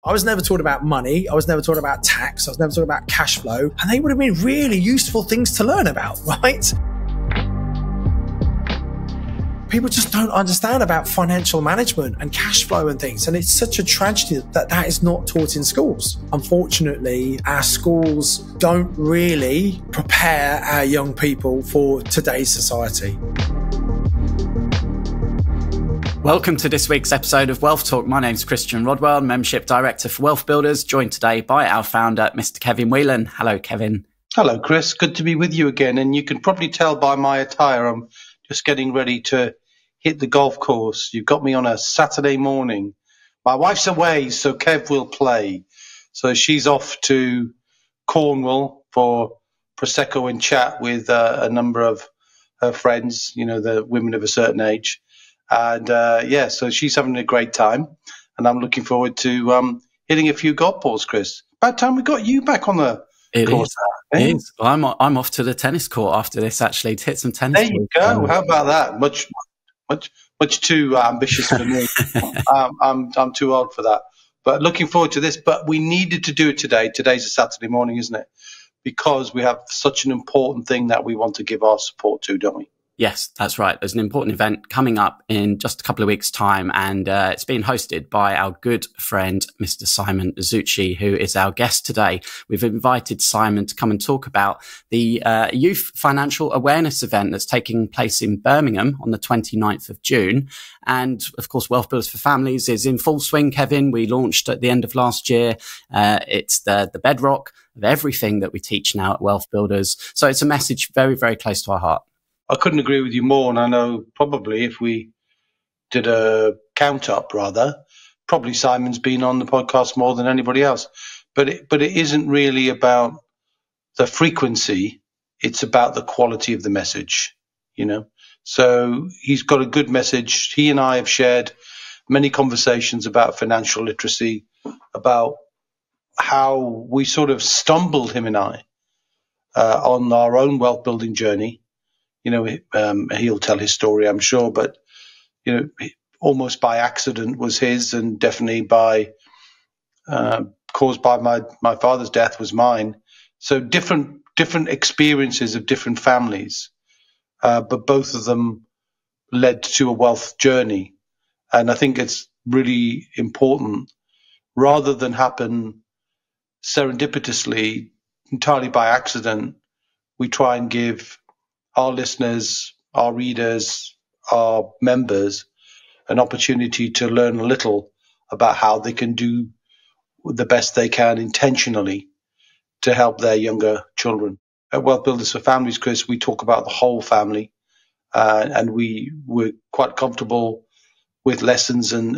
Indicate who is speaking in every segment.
Speaker 1: I was never taught about money. I was never taught about tax. I was never taught about cash flow. And they would have been really useful things to learn about, right? People just don't understand about financial management and cash flow and things. And it's such a tragedy that that is not taught in schools. Unfortunately, our schools don't really prepare our young people for today's society.
Speaker 2: Welcome to this week's episode of Wealth Talk. My name's Christian Rodwell, Membership Director for WealthBuilders, joined today by our founder, Mr. Kevin Whelan. Hello, Kevin.
Speaker 3: Hello, Chris. Good to be with you again. And you can probably tell by my attire, I'm just getting ready to hit the golf course. You've got me on a Saturday morning. My wife's away, so Kev will play. So she's off to Cornwall for Prosecco and chat with a number of her friends, you know, the women of a certain age. And so she's having a great time, and I'm looking forward to hitting a few golf balls, Chris. About time we got you back on the course.
Speaker 2: It is. I'm off to the tennis court after this, actually, to hit some tennis.
Speaker 3: There you go. How about that? Much too ambitious for me. I'm too old for that. But looking forward to this. But we needed to do it today. Today's a Saturday morning, isn't it? Because we have such an important thing that we want to give our support to, don't we?
Speaker 2: Yes, that's right. There's an important event coming up in just a couple of weeks' time, and it's being hosted by our good friend, Mr. Simon Zucci, who is our guest today. We've invited Simon to come and talk about the Youth Financial Awareness event that's taking place in Birmingham on the 29th of June. And, of course, Wealth Builders for Families is in full swing, Kevin. We launched at the end of last year. It's the bedrock of everything that we teach now at Wealth Builders. So it's a message very, very close to our heart.
Speaker 3: I couldn't agree with you more, and I know probably if we did a count up, probably Simon's been on the podcast more than anybody else. But it isn't really about the frequency; it's about the quality of the message, you know. So he's got a good message. He and I have shared many conversations about financial literacy, about how we sort of stumbled, him and I, on our own wealth building journey. You know, he'll tell his story, I'm sure, but, you know, almost by accident was his, and definitely by caused by my father's death was mine. So different experiences of different families, but both of them led to a wealth journey. And I think it's really important, rather than happen serendipitously, entirely by accident, we try and give our listeners, our readers, our members an opportunity to learn a little about how they can do the best they can intentionally to help their younger children. At Wealth Builders for Families, Chris, we talk about the whole family, and we're quite comfortable with lessons and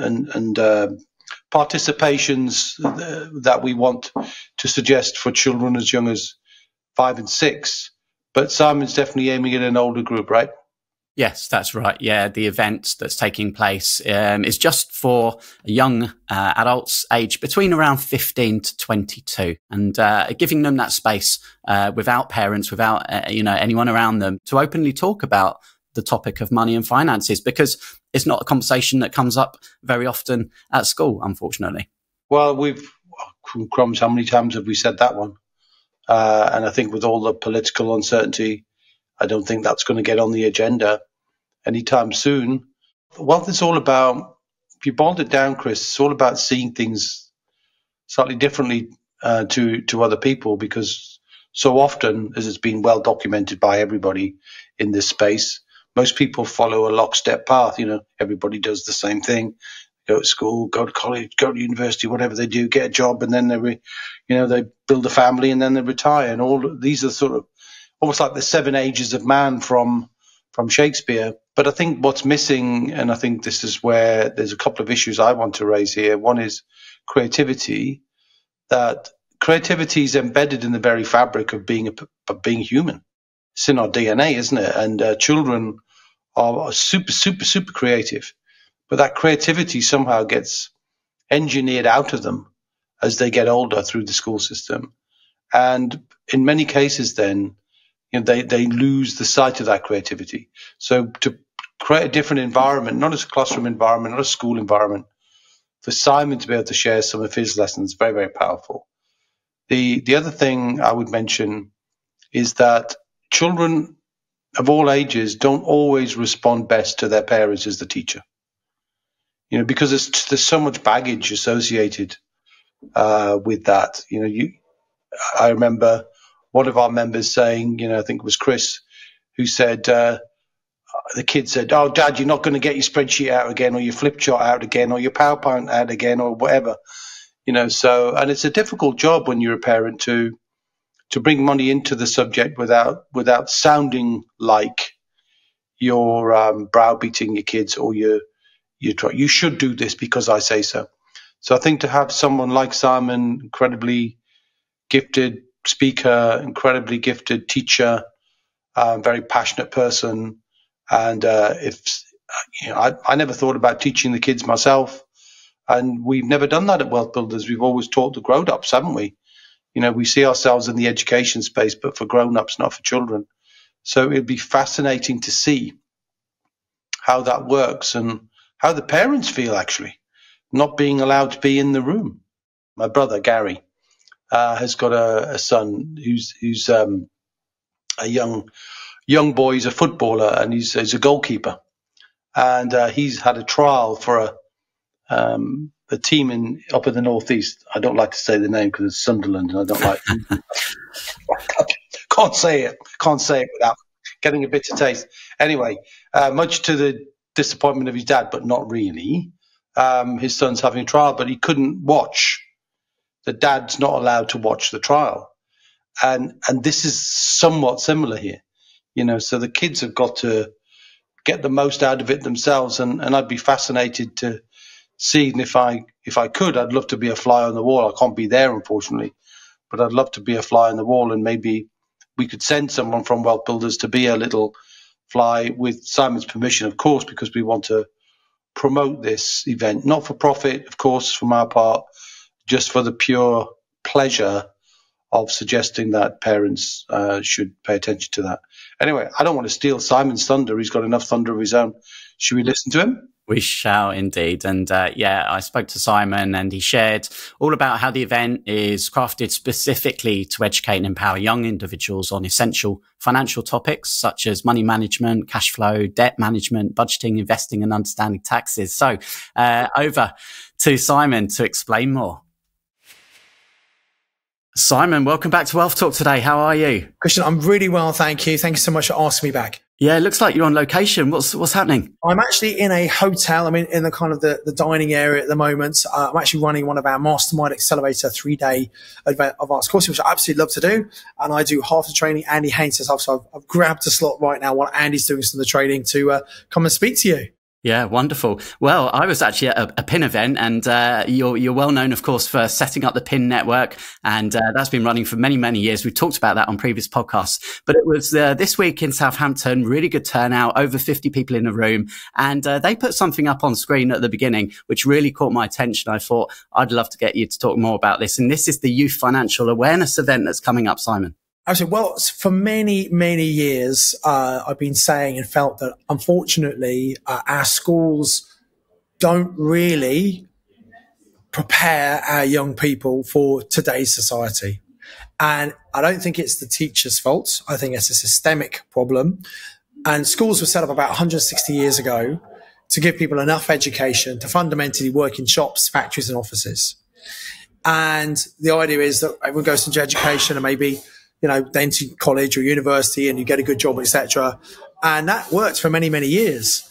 Speaker 3: participations that we want to suggest for children as young as 5 and 6. But Simon's definitely aiming at an older group, right?
Speaker 2: Yes, that's right. Yeah, the event that's taking place is just for young adults aged between around 15 to 22, and giving them that space without parents, without anyone around them, to openly talk about the topic of money and finances, because it's not a conversation that comes up very often at school, unfortunately.
Speaker 3: Well, crumbs, how many times have we said that one? And I think with all the political uncertainty, I don't think that's going to get on the agenda anytime soon. Wealth is all about, if you boiled it down, Chris, it's all about seeing things slightly differently to other people, because so often, as it's been well documented by everybody in this space, most people follow a lockstep path. You know, everybody does the same thing. Go to school, go to college, go to university, whatever they do, get a job, and then they build a family, and then they retire. And all these are sort of almost like the 7 ages of man from Shakespeare. But I think what's missing, and I think this is where there's a couple of issues I want to raise here. One is creativity. That creativity is embedded in the very fabric of being human. It's in our DNA, isn't it? And children are super, super, super creative. But that creativity somehow gets engineered out of them as they get older through the school system. And in many cases then, they lose the sight of that creativity. So to create a different environment, not as a classroom environment, not a school environment, for Simon to be able to share some of his lessons, very, very powerful. The other thing I would mention is that children of all ages don't always respond best to their parents as the teacher. Because there's so much baggage associated with that. I remember one of our members saying, I think it was Chris, who said, the kid said, "Oh, Dad, you're not going to get your spreadsheet out again, or your flip chart out again, or your PowerPoint out again, or whatever." So, and it's a difficult job when you're a parent to bring money into the subject without sounding like you're browbeating your kids, or you should do this because I say so. So I think to have someone like Simon, incredibly gifted speaker, incredibly gifted teacher, very passionate person, and I never thought about teaching the kids myself, and we've never done that at Wealth Builders. We've always taught the grown-ups, haven't we? We see ourselves in the education space, but for grown-ups, not for children. So it'd be fascinating to see how that works and how the parents feel, actually, not being allowed to be in the room. My brother, Gary, has got a son who's a young boy. He's a footballer, and he's a goalkeeper. And he's had a trial for a team up in the northeast. I don't like to say the name because it's Sunderland, and I don't like. Can't say it without getting a bitter taste. Anyway, much to the disappointment of his dad, but not really. His son's having a trial, but he couldn't watch. The dad's not allowed to watch the trial, and this is somewhat similar here. So the kids have got to get the most out of it themselves, and I'd be fascinated to see, and if I could, I'd love to be a fly on the wall. I can't be there, unfortunately, but I'd love to be a fly on the wall, and maybe we could send someone from Wealth Builders to be a little fly with Simon's permission, of course, because we want to promote this event, not for profit, of course, from our part, just for the pure pleasure of suggesting that parents should pay attention to that. Anyway, I don't want to steal Simon's thunder. He's got enough thunder of his own. Should we listen to him?
Speaker 2: We shall indeed. And I spoke to Simon, and he shared all about how the event is crafted specifically to educate and empower young individuals on essential financial topics such as money management, cash flow, debt management, budgeting, investing, and understanding taxes. So over to Simon to explain more. Simon, welcome back to Wealth Talk today. How are you?
Speaker 1: Christian, I'm really well, thank you. Thank you so much for asking me back.
Speaker 2: Yeah, it looks like you're on location. What's happening?
Speaker 1: I'm actually in a hotel. I'm in the kind of the dining area at the moment. I'm actually running one of our Mastermind Accelerator 3-day advanced courses, which I absolutely love to do. And I do half the training. Andy Haynes says, so I've grabbed a slot right now while Andy's doing some of the training to come and speak to you.
Speaker 2: Yeah, wonderful. Well, I was actually at a PIN event, and you're well known, of course, for setting up the PIN network, and that's been running for many, many years. We've talked about that on previous podcasts, but it was this week in Southampton, really good turnout, over 50 people in the room, and they put something up on screen at the beginning, which really caught my attention. I thought, I'd love to get you to talk more about this, and this is the Youth Financial Awareness event that's coming up, Simon.
Speaker 1: Absolutely. Well, for many, many years, I've been saying and felt that, unfortunately, our schools don't really prepare our young people for today's society. And I don't think it's the teacher's fault. I think it's a systemic problem. And schools were set up about 160 years ago to give people enough education to fundamentally work in shops, factories, and offices. And the idea is that everyone goes into education and maybe then to college or university and you get a good job, etc. And that worked for many, many years.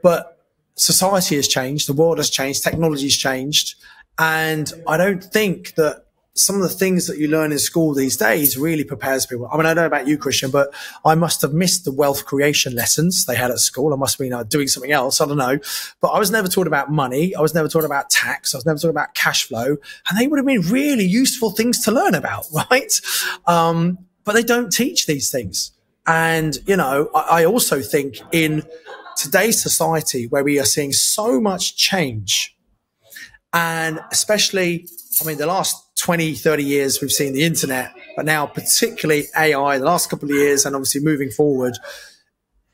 Speaker 1: But society has changed. The world has changed. Technology has changed. And I don't think that some of the things that you learn in school these days really prepares people. I mean, I don't know about you, Christian, but I must have missed the wealth creation lessons they had at school. I must have been doing something else. I don't know. But I was never taught about money. I was never taught about tax. I was never taught about cash flow. And they would have been really useful things to learn about, right? But they don't teach these things. And, I also think in today's society where we are seeing so much change, and especially, the last 20, 30 years, we've seen the internet, but now particularly AI, the last couple of years, and obviously moving forward,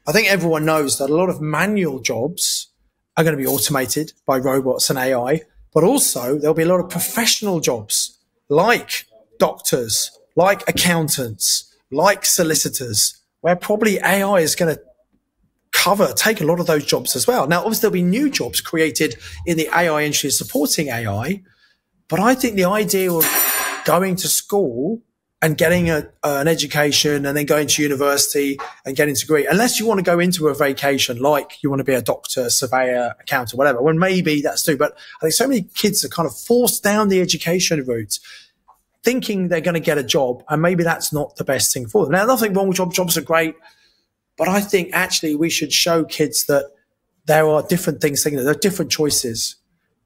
Speaker 1: I think everyone knows that a lot of manual jobs are going to be automated by robots and AI. but also there'll be a lot of professional jobs like doctors, like accountants, like solicitors, where probably AI is going to take a lot of those jobs as well. Now, obviously, there'll be new jobs created in the AI industry supporting AI, but I think the idea of going to school and getting an education and then going to university and getting a degree, unless you want to go into a vacation, like you want to be a doctor, surveyor, accountant, whatever, well, maybe that's true. But I think so many kids are kind of forced down the education route, thinking they're going to get a job, and maybe that's not the best thing for them. Now, nothing wrong with jobs. Jobs are great. But I think actually we should show kids that there are different things, there are different choices.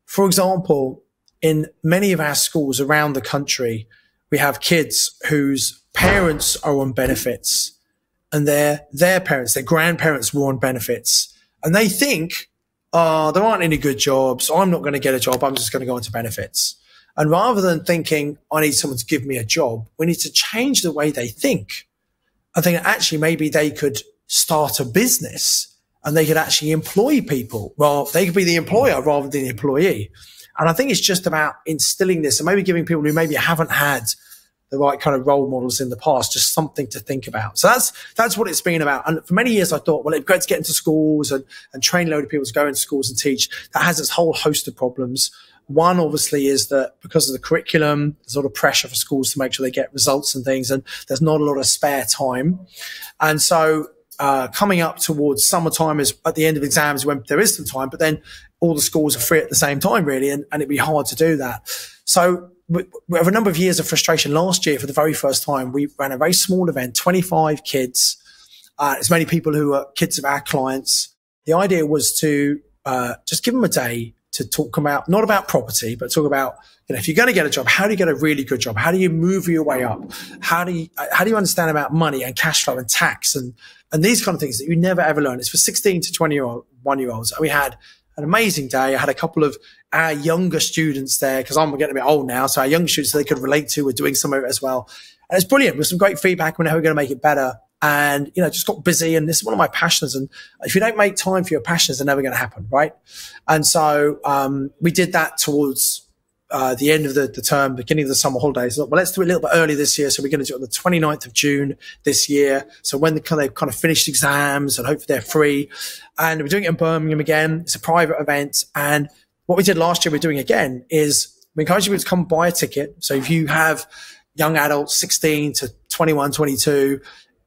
Speaker 1: For example, in many of our schools around the country, we have kids whose parents are on benefits and their parents, their grandparents were on benefits. And they think, there aren't any good jobs. I'm not going to get a job. I'm just going to go into benefits. And rather than thinking, I need someone to give me a job, we need to change the way they think. I think actually maybe they could start a business and they could actually employ people. Well, they could be the employer rather than the employee. And I think it's just about instilling this and maybe giving people who maybe haven't had the right kind of role models in the past just something to think about. So that's what it's been about. And for many years I thought, well, it's great to get into schools and train a load of people to go into schools and teach. That has its whole host of problems. One, obviously, is that because of the curriculum, there's a lot of pressure for schools to make sure they get results and things, and there's not a lot of spare time. And so coming up towards summertime is at the end of exams when there is some time, but then all the schools are free at the same time, really, and it'd be hard to do that. So we have a number of years of frustration. Last year, for the very first time, we ran a very small event, 25 kids, as many people who are kids of our clients. The idea was to just give them a day to talk about, not about property, but talk about, if you're going to get a job, how do you get a really good job? How do you move your way up? How do you understand about money and cash flow and tax and these kind of things that you never ever learn? It's for 16 to 21-year-olds. And we had an amazing day. I had a couple of our younger students there because I'm getting a bit old now. So our young students they could relate to were doing some of it as well. And it's brilliant with some great feedback on how we're going to make it better. And, just got busy. And this is one of my passions. And if you don't make time for your passions, they're never going to happen. Right. And so, we did that towards, the end of the term, beginning of the summer holidays. Well, let's do it a little bit early this year. So we're going to do it on the 29th of June this year. So when they've kind of finished exams and hopefully they're free, and we're doing it in Birmingham again. It's a private event. And what we did last year, we're doing again is we encourage you to come buy a ticket. So if you have young adults, 16 to 21, 22,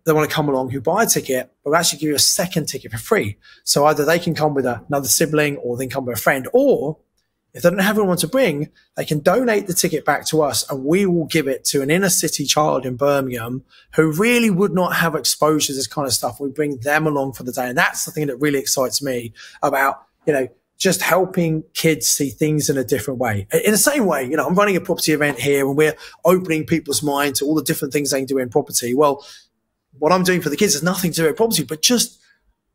Speaker 1: they want to come along who buy a ticket, we'll actually give you a second ticket for free. So either they can come with another sibling or they can come with a friend, or if they don't have anyone to bring, they can donate the ticket back to us and we will give it to an inner city child in Birmingham who really would not have exposure to this kind of stuff. We bring them along for the day. And that's the thing that really excites me about, just helping kids see things in a different way. In the same way, I'm running a property event here and we're opening people's mind to all the different things they can do in property. Well, what I'm doing for the kids has nothing to do with property, but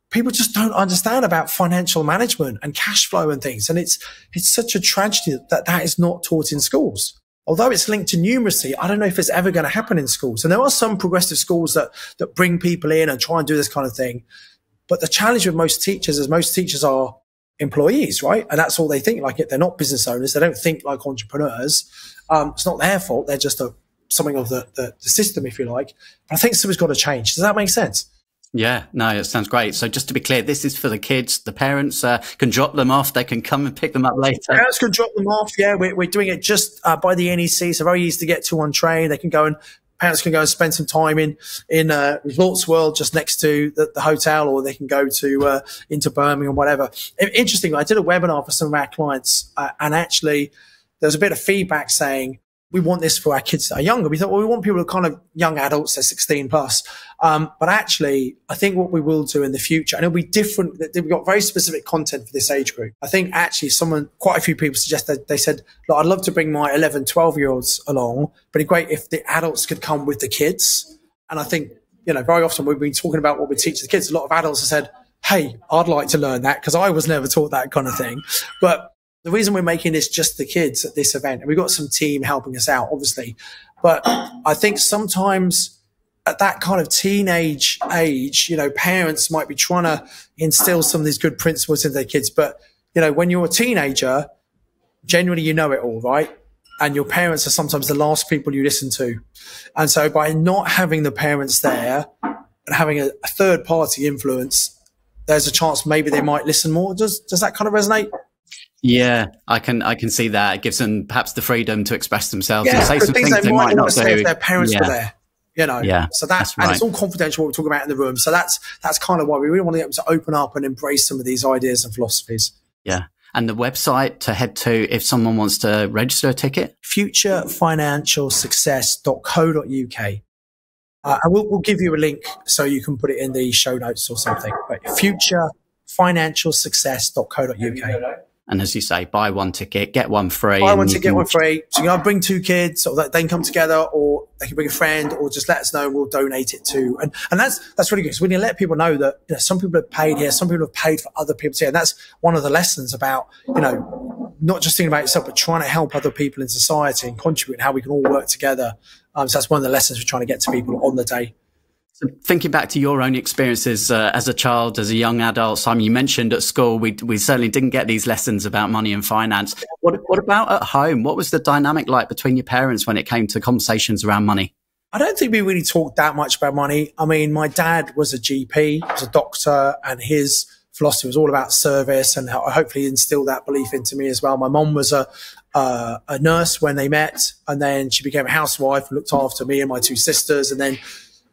Speaker 1: people just don't understand about financial management and cash flow and things. And it's such a tragedy that is not taught in schools. Although it's linked to numeracy, I don't know if it's ever going to happen in schools. And there are some progressive schools that bring people in and try and do this kind of thing. But the challenge with most teachers is most teachers are employees, right? And that's all they think like it. They're not business owners. They don't think like entrepreneurs. It's not their fault. They're just something of the system, if you like. But I think something's got to change. Does that make sense?
Speaker 2: Yeah, no, it sounds great. So just to be clear, this is for the kids. The parents can drop them off. They can come and pick them up later.
Speaker 1: Parents can drop them off. Yeah, we're doing it just by the NEC. So very easy to get to on train. Parents can go and spend some time in Resorts World just next to the hotel, or they can go to into Birmingham, whatever. Interestingly, I did a webinar for some of our clients, and actually there was a bit of feedback saying, we want this for our kids that are younger. We thought, well, we want people who are kind of young adults, they're 16 plus. But actually, I think what we will do in the future, and it'll be different. We've got very specific content for this age group. I think actually quite a few people suggested, they said, look, I'd love to bring my 11, 12-year-olds along, but it'd be great if the adults could come with the kids. And I think, very often we've been talking about what we teach the kids. A lot of adults have said, hey, I'd like to learn that because I was never taught that kind of thing. But the reason we're making this just the kids at this event, and we've got some team helping us out, obviously, but I think sometimes at that kind of teenage age, parents might be trying to instill some of these good principles in their kids. But, when you're a teenager, Genuinely, you know it all, right? And your parents are sometimes the last people you listen to. And so by not having the parents there and having a third party influence, there's a chance maybe they might listen more. Does that kind of resonate?
Speaker 2: Yeah, I can see that. It gives them perhaps the freedom to express themselves and say some
Speaker 1: things
Speaker 2: they might not
Speaker 1: say
Speaker 2: do
Speaker 1: if their parents were there. So
Speaker 2: that's right.
Speaker 1: And it's all confidential what we're talking about in the room. So that's kind of why we really want to get them to open up and embrace some of these ideas and philosophies.
Speaker 2: Yeah. And the website to head to if someone wants to register a ticket?
Speaker 1: futurefinancialsuccess.co.uk. And we'll give you a link so you can put it in the show notes or something. But futurefinancialsuccess.co.uk.
Speaker 2: And as you say, buy one ticket, get one free.
Speaker 1: Buy one ticket, get one free. So you can bring two kids, or they can come together, or they can bring a friend, or just let us know. We'll donate it to. And that's really good. because we need to let people know that some people have paid here, some people have paid for other people here, and that's one of the lessons about not just thinking about yourself, but trying to help other people in society and contribute, and how we can all work together. So that's one of the lessons we're trying to get to people on the day.
Speaker 2: So thinking back to your own experiences as a child, as a young adult, Simon, you mentioned at school, we certainly didn't get these lessons about money and finance. What about at home? What was the dynamic like between your parents when it came to conversations around money?
Speaker 1: I don't think we really talked that much about money. I mean, my dad was a GP, he was a doctor, and his philosophy was all about service, and hopefully instilled that belief into me as well. My mom was a nurse when they met, and then she became a housewife and looked after me and my two sisters, and then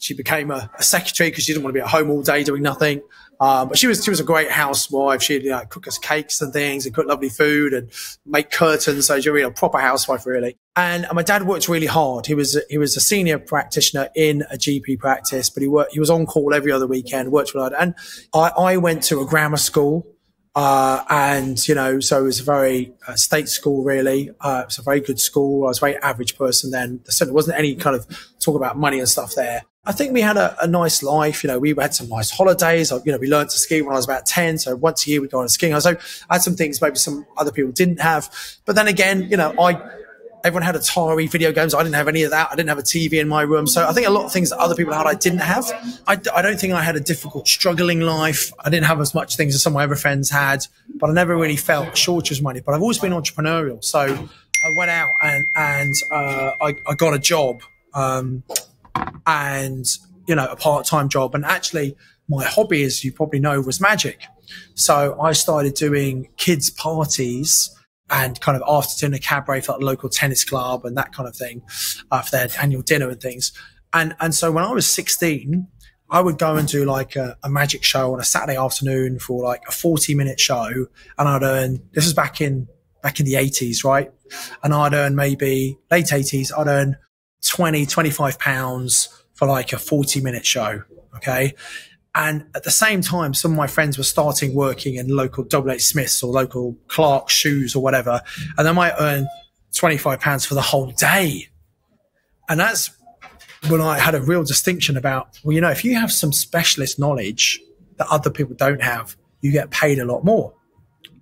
Speaker 1: she became a secretary because she didn't want to be at home all day doing nothing. But she was a great housewife. She'd cook us cakes and things and cook lovely food and make curtains. So she was a proper housewife, really. And my dad worked really hard. He was a senior practitioner in a GP practice, but he was on call every other weekend, worked really hard. And I went to a grammar school. So it was a very state school, really. It was a very good school. I was a very average person then. There wasn't any kind of talk about money and stuff there. I think we had a nice life. We had some nice holidays. We learned to ski when I was about 10. So once a year we'd go on a skiing. So I had some things maybe some other people didn't have. But then again, everyone had Atari video games. I didn't have any of that. I didn't have a TV in my room. So I think a lot of things that other people had, I didn't have. I don't think I had a difficult, struggling life. I didn't have as much things as some of my other friends had, but I never really felt a shortage of money. But I've always been entrepreneurial. So I went out and I got a job, a part-time job. And actually my hobby, as you probably know, was magic. So I started doing kids' parties and kind of after dinner cabaret for the local tennis club and that kind of thing, for their annual dinner and things. And so when I was 16, I would go and do like a magic show on a Saturday afternoon for like a 40-minute show. And I'd earn, this was back in the 80s, right? And I'd earn maybe late 80s, I'd earn 20, 25 pounds for like a 40-minute show. Okay. And at the same time, some of my friends were starting working in local WH Smiths or local Clark's shoes or whatever. And they might earn £25 for the whole day. And that's when I had a real distinction about, if you have some specialist knowledge that other people don't have, you get paid a lot more.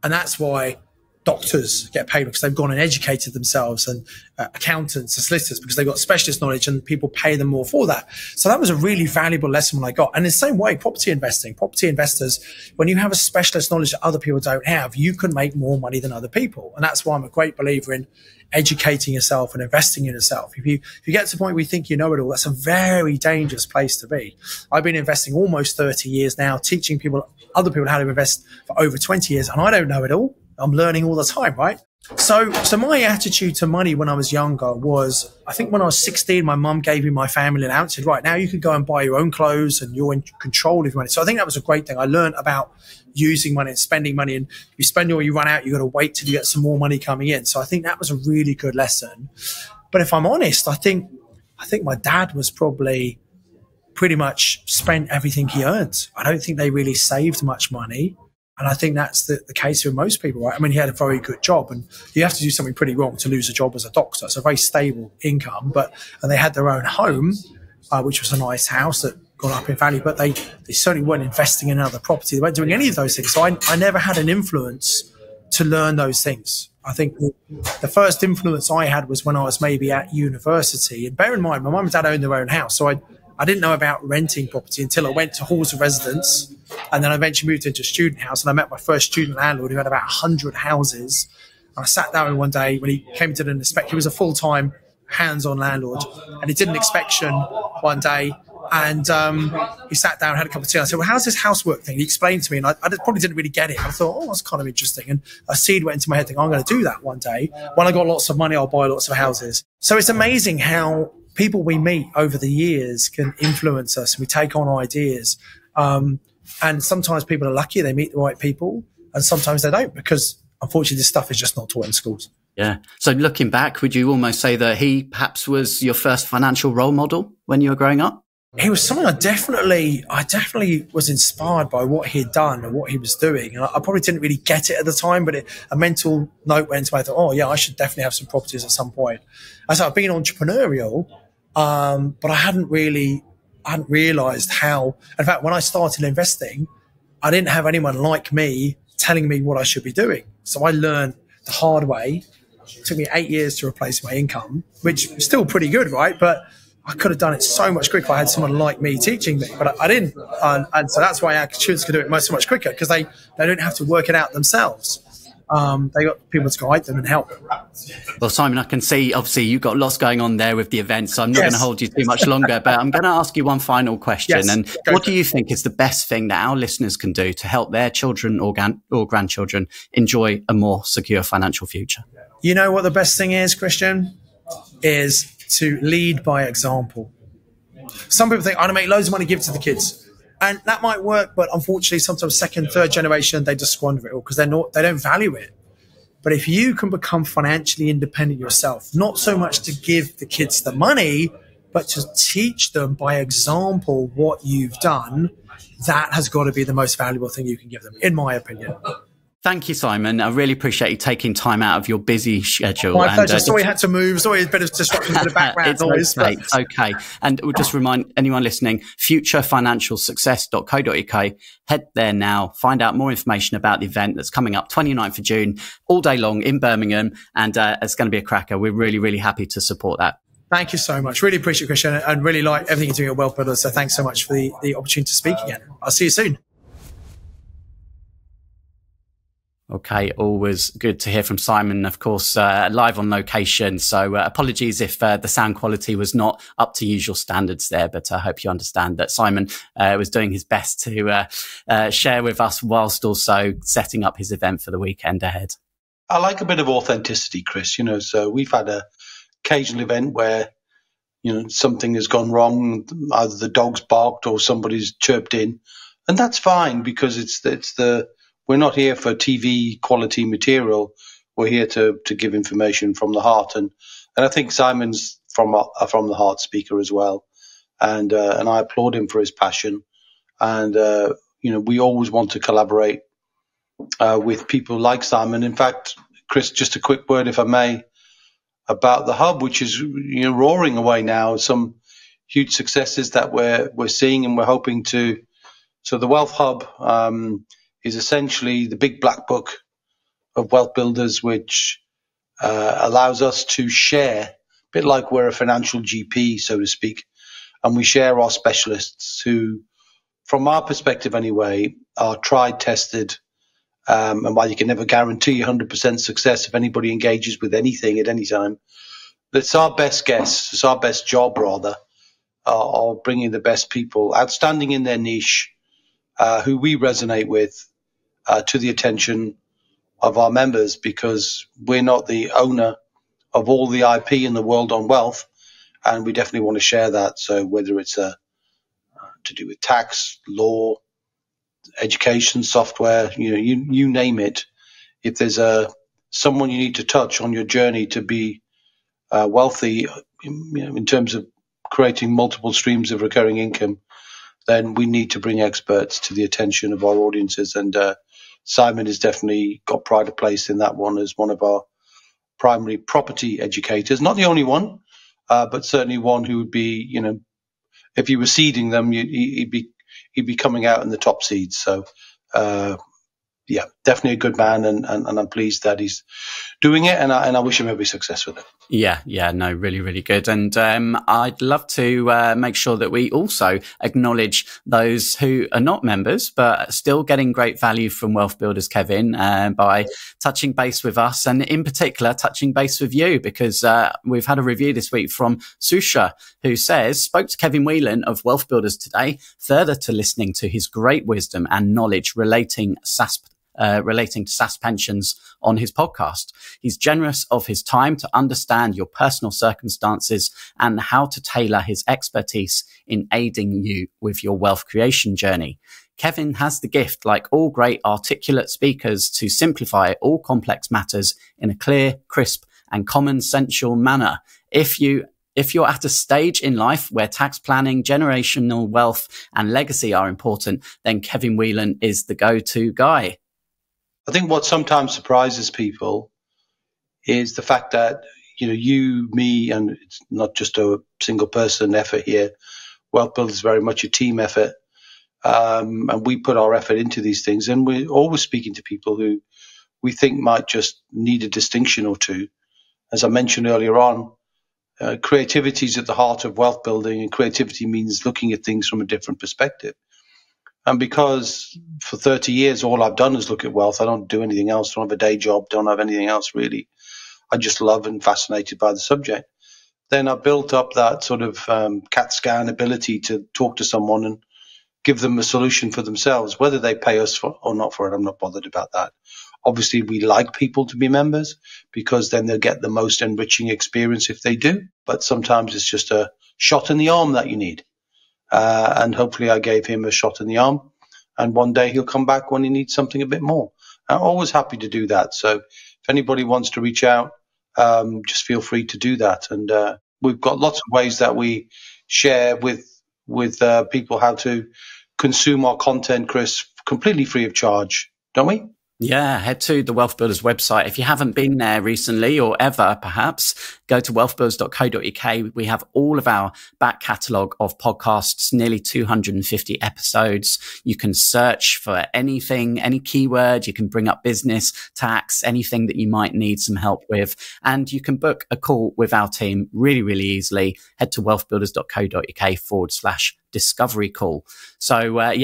Speaker 1: And that's why doctors get paid, because they've gone and educated themselves, and accountants and solicitors, because they've got specialist knowledge and people pay them more for that. So that was a really valuable lesson when I got. And in the same way, property investors, when you have a specialist knowledge that other people don't have, you can make more money than other people. And that's why I'm a great believer in educating yourself and investing in yourself. If you get to the point where you think you know it all, that's a very dangerous place to be. I've been investing almost 30 years now, teaching other people how to invest for over 20 years, and I don't know it all. I'm learning all the time, right? So my attitude to money when I was younger was, I think when I was 16, my mum gave me my family allowance, said, right, now you can go and buy your own clothes and you're in control of your money. So I think that was a great thing. I learned about using money and spending money, and you spend it or you run out, you got to wait till you get some more money coming in. So I think that was a really good lesson. But if I'm honest, I think my dad was probably pretty much spent everything he earned. I don't think they really saved much money. And I think that's the case with most people, right? I mean, he had a very good job, and you have to do something pretty wrong to lose a job as a doctor. It's a very stable income, and they had their own home, which was a nice house that got up in value, but they certainly weren't investing in another property. They weren't doing any of those things. So I never had an influence to learn those things. I think the first influence I had was when I was maybe at university. And bear in mind, my mum and dad owned their own house. So I didn't know about renting property until I went to halls of residence, and then I eventually moved into a student house, and I met my first student landlord who had about 100 houses. I sat down one day when he came to the inspection. He was a full-time hands-on landlord, and he did an inspection one day. And he sat down, had a cup of tea. I said, well, how's this housework thing? He explained to me, and I probably didn't really get it. I thought, oh, that's kind of interesting. And a seed went into my head thinking, I'm going to do that one day. When I got lots of money, I'll buy lots of houses. So it's amazing how people we meet over the years can influence us. We take on ideas. And sometimes people are lucky, they meet the right people, and sometimes they don't, because unfortunately this stuff is just not taught in schools.
Speaker 2: Yeah. So looking back, would you almost say that he perhaps was your first financial role model when you were growing up?
Speaker 1: He was something I definitely was inspired by what he had done and what he was doing. And I probably didn't really get it at the time, but a mental note went into my head. Oh yeah, I should definitely have some properties at some point. As I've been entrepreneurial, but I hadn't realized how, in fact, when I started investing, I didn't have anyone like me telling me what I should be doing. So I learned the hard way. It took me 8 years to replace my income, which is still pretty good, right? But I could have done it so much quicker if I had someone like me teaching me, but I didn't. And so that's why our students could do it so much quicker, because they don't have to work it out themselves. They got people to guide them and help.
Speaker 2: Well, Simon, I can see, obviously, you've got lots going on there with the event, so I'm not going to hold you too much longer, but I'm going to ask you one final question.
Speaker 1: Yes,
Speaker 2: and what do you think is the best thing that our listeners can do to help their children or grandchildren enjoy a more secure financial future?
Speaker 1: You know what the best thing is, Christian? Is to lead by example. Some people think, I'm going to make loads of money, give it to the kids. And that might work, but unfortunately, sometimes second, third generation, they just squander it all because they don't value it. But if you can become financially independent yourself, not so much to give the kids the money, but to teach them by example what you've done, that has got to be the most valuable thing you can give them, in my opinion.
Speaker 2: Thank you, Simon. I really appreciate you taking time out of your busy schedule.
Speaker 1: My pleasure. Sorry I had to move. Sorry, a bit of disruption to the background noise.
Speaker 2: Okay. It's okay. And we'll just remind anyone listening, futurefinancialsuccess.co.uk. Head there now. Find out more information about the event that's coming up 29th of June, all day long in Birmingham. And it's going to be a cracker. We're really, really happy to support that.
Speaker 1: Thank you so much. Really appreciate it, Christian, and really like everything you're doing at WealthBuilders. So thanks so much for the opportunity to speak again. I'll see you soon.
Speaker 2: Okay, always good to hear from Simon, of course, live on location. So apologies if the sound quality was not up to usual standards there, but I hope you understand that Simon was doing his best to share with us whilst also setting up his event for the weekend ahead.
Speaker 3: I like a bit of authenticity, Chris, so we've had a occasional event where, something has gone wrong, either the dog's barked or somebody's chirped in, and that's fine because we're not here for TV quality material. We're here to give information from the heart, and I think Simon's from the heart speaker as well, and I applaud him for his passion, and we always want to collaborate with people like Simon. In fact, Chris, just a quick word, if I may, about the hub, which is roaring away now. Some huge successes that we're seeing, and we're hoping to. So the Wealth Hub is essentially the big black book of wealth builders, which allows us to share, a bit like we're a financial GP, so to speak, and we share our specialists who, from our perspective anyway, are tried, tested, and while you can never guarantee 100% success if anybody engages with anything at any time, it's our best guess, it's our best job rather, of bringing the best people, outstanding in their niche, who we resonate with, to the attention of our members, because we're not the owner of all the IP in the world on wealth, and we definitely want to share that. So whether it's to do with tax, law, education, software, you name it, if there's someone you need to touch on your journey to be wealthy, in terms of creating multiple streams of recurring income, then we need to bring experts to the attention of our audiences. And Simon has definitely got pride of place in that one as one of our primary property educators. Not the only one, but certainly one who would be, if you were seeding them, he'd be coming out in the top seeds. So, definitely a good man, and I'm pleased that he's doing it, and I wish him every success with it.
Speaker 2: Yeah, no, really, really good. And I'd love to make sure that we also acknowledge those who are not members, but still getting great value from Wealth Builders, Kevin, by touching base with us, and in particular, touching base with you, because we've had a review this week from Susha, who says, spoke to Kevin Whelan of Wealth Builders today, further to listening to his great wisdom and knowledge relating to SaaS pensions on his podcast. He's generous of his time to understand your personal circumstances and how to tailor his expertise in aiding you with your wealth creation journey. Kevin has the gift, like all great articulate speakers, to simplify all complex matters in a clear, crisp, and common-sensual manner. If you're at a stage in life where tax planning, generational wealth, and legacy are important, then Kevin Whelan is the go-to guy.
Speaker 3: I think what sometimes surprises people is the fact that, you, me, and it's not just a single person effort here. Wealth Builders is very much a team effort. And we put our effort into these things, and we're always speaking to people who we think might just need a distinction or two. As I mentioned earlier on, creativity is at the heart of wealth building, and creativity means looking at things from a different perspective. And because for 30 years, all I've done is look at wealth, I don't do anything else, don't have a day job, don't have anything else really. I just love and fascinated by the subject. Then I built up that sort of CAT scan ability to talk to someone and give them a solution for themselves, whether they pay us or not for it. I'm not bothered about that. Obviously, we like people to be members because then they'll get the most enriching experience if they do. But sometimes it's just a shot in the arm that you need. And hopefully I gave him a shot in the arm, and one day he'll come back when he needs something a bit more. I'm always happy to do that. So if anybody wants to reach out, just feel free to do that. And we've got lots of ways that we share with people how to consume our content, Chris, completely free of charge, don't we?
Speaker 2: Yeah, head to the Wealth Builders website. If you haven't been there recently or ever, perhaps, go to wealthbuilders.co.uk. We have all of our back catalogue of podcasts, nearly 250 episodes. You can search for anything, any keyword. You can bring up business, tax, anything that you might need some help with. And you can book a call with our team really, really easily. Head to wealthbuilders.co.uk/discovery call. So,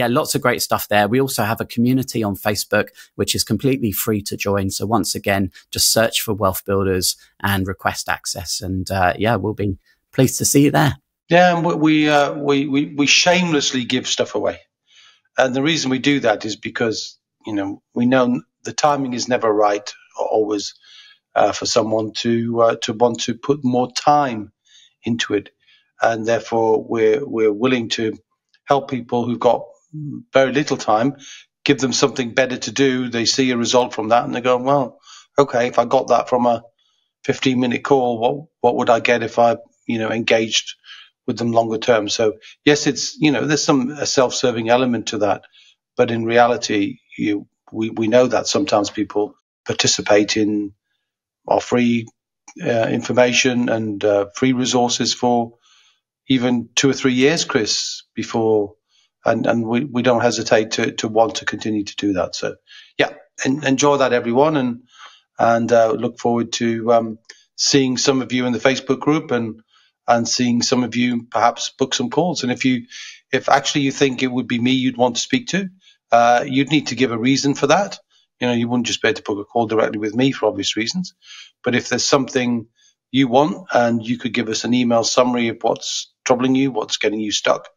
Speaker 2: lots of great stuff there. We also have a community on Facebook, which is completely free to join. So once again, just search for Wealth Builders and request access. And we'll be pleased to see you there.
Speaker 3: Yeah, and we shamelessly give stuff away. And the reason we do that is because, we know the timing is never right always for someone to want to put more time into it. And therefore, we're willing to help people who've got very little time, give them something better to do. They see a result from that and they go, well, okay, if I got that from a 15-minute call, what would I get if I, engaged with them longer term? So yes, it's, there's a self-serving element to that. But in reality, we know that sometimes people participate in our free information and free resources for even 2 or 3 years, Chris, before, and we don't hesitate to want to continue to do that. So yeah, enjoy that, everyone, and look forward to seeing some of you in the Facebook group and seeing some of you perhaps book some calls. And if actually you think it would be me you'd want to speak to, you'd need to give a reason for that. You wouldn't just be able to book a call directly with me for obvious reasons. But if there's something you want and you could give us an email summary of what's troubling you, what's getting you stuck,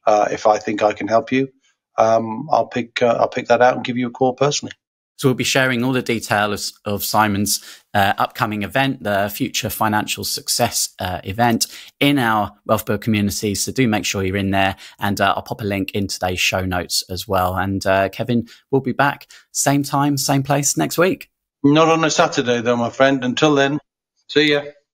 Speaker 3: if I think I can help you, I'll pick that out and give you a call personally.
Speaker 2: So we'll be sharing all the details of Simon's upcoming event, the Future Financial Success event, in our WealthBuild community. So do make sure you're in there, and I'll pop a link in today's show notes as well. And Kevin will be back same time, same place next week.
Speaker 3: Not on a Saturday though, my friend. Until then, see ya.